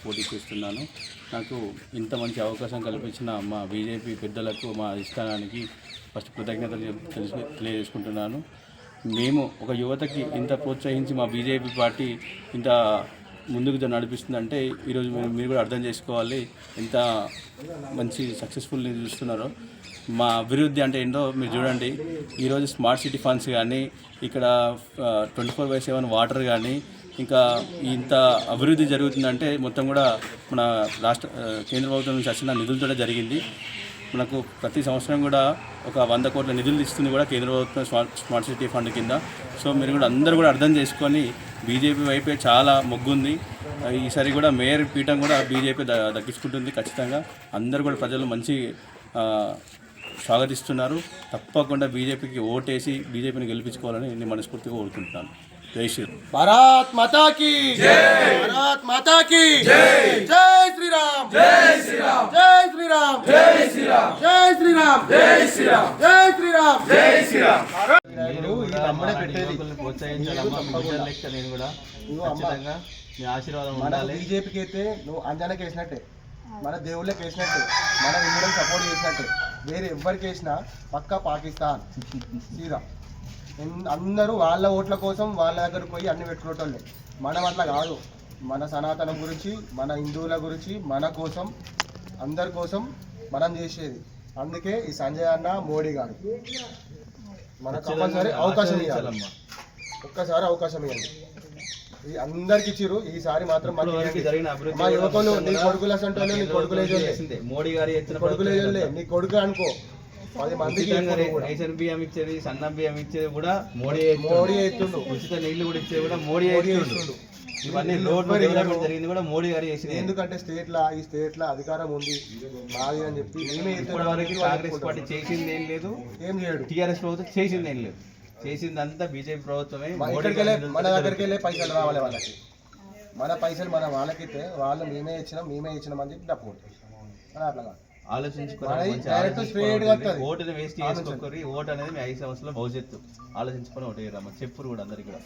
పోటీ చేస్తున్నాను. నాకు ఇంత మంచి అవకాశం కల్పించిన మా బీజేపీ పెద్దలకు, మా అధిష్టానానికి ఫస్ట్ కృతజ్ఞతలు తెలియజేసుకుంటున్నాను. మేము ఒక యువతకి ఇంత ప్రోత్సహించి మా బీజేపీ పార్టీ ఇంత ముందుకు నడిపిస్తుందంటే ఈరోజు మీరు కూడా అర్థం చేసుకోవాలి ఎంత మంచి సక్సెస్ఫుల్ చూస్తున్నారో. మా అభివృద్ధి అంటే ఏంటో మీరు చూడండి. ఈరోజు స్మార్ట్ సిటీ ఫండ్స్ కానీ, ఇక్కడ 24/7 వాటర్ కానీ, ఇంకా ఇంత అభివృద్ధి జరుగుతుందంటే మొత్తం కూడా మన కేంద్ర ప్రభుత్వం నుంచి వచ్చిన నిధులతో జరిగింది. మనకు ప్రతి సంవత్సరం కూడా ఒక 100 కోట్ల నిధులు ఇస్తుంది కూడా కేంద్ర ప్రభుత్వం స్మార్ట్ సిటీ ఫండ్ కింద. సో మీరు కూడా అందరూ కూడా అర్థం చేసుకొని బీజేపీ వైపే చాలా మొగ్గుంది. ఈసారి కూడా మేయర్ పీఠం కూడా బీజేపీ దక్కించుకుంటుంది ఖచ్చితంగా. అందరూ కూడా ప్రజలు మంచి స్వాగతిస్తున్నారు. తప్పకుండా బీజేపీకి ఓటేసి బీజేపీని గెలిపించుకోవాలని నేను మనస్ఫూర్తిగా కోరుకుంటున్నాను. జై శ్రీరామ్. భారత్ మాతా కీ జై. భారత్ మాతా కీ జై. జై శ్రీరామ్. జై శ్రీరామ్. జై శ్రీరామ్. జై శ్రీరామ్. జై శ్రీరామ్. జై శ్రీరామ్. జై శ్రీరామ్. జై శ్రీరామ్. నేను ఈ తమ్ముడే పెట్టేది ప్రోత్సహించాలమ్మా. నేను కూడా ఖచ్చితంగా మీ ఆశీర్వాదం ఉండాలి. బీజేపీకి అయితే నువ్వు అంజనకి వేసినట్టే, మన దేవుళ్ళకి వేసినట్టే, మన హిందువులకు సపోర్ట్ చేసినట్టే. వేరే ఎవరికి వేసినా పక్కా పాకిస్తాన్ సీదా. అందరూ వాళ్ళ ఓట్ల కోసం వాళ్ళ దగ్గరకు పోయి అన్ని పెట్టుకునేటోళ్ళే. మనం అట్లా కాదు. మన సనాతనం గురించి, మన హిందువుల గురించి, మన కోసం, అందరి కోసం మనం చేసేది. అందుకే ఈ సంజయ్ అన్న, మోడీ గారు మనకు కంపల్సరీ అవకాశం ఇవ్వాలి. ఒక్కసారి అవకాశం ఇవ్వండి. అందరికి ఇచ్చిరు. ఈసారి మాత్రం మా యువకులు, నీ కొడుకులు అసంటోళ్ళు, నీ కొడుకులే మోడీ గారు కొడుకులే, నీ కొడుకు అనుకో 10 మందికి రేషన్ బియ్యం ఇచ్చేది, సన్నం బియ్యం ఇచ్చేది కూడా మోడీ ఎత్తుండు. ఉచిత నీళ్లు కూడా ఇచ్చేది కూడా మోడీ ఎత్తుండు. ఇవన్నీ డెవలప్మెంట్ జరిగింది కూడా మోడీ గారు చేసింది. ఎందుకంటే ఈ స్టేట్ లా అధికారం ఉంది మాది అని చెప్పి మేమే ఇప్పటివరకు కాంగ్రెస్ పార్టీ చేసింది ఏం లేదు, ఏం చేయడు. టీఆర్ఎస్ ప్రభుత్వం చేసింది ఏం లేదు. చేసిందంతా బీజేపీ ప్రభుత్వమే. మన దగ్గరికి వెళ్ళే పైసలు రావాలి వాళ్ళకి. మన పైసలు మన వాళ్ళకిస్తే వాళ్ళు మేమే ఇచ్చినాం అని చెప్పి డబ్బు అట్లా కాదు. ఓటుని వేస్ట్ చేసుకోకరి. ఓటు అనేది మీ 5 సంవత్సరాల భవిష్యత్తు. ఆలోచించుకొని ఓటు వేయరమ్మా. చెప్పురు కూడా అందరికి కూడా.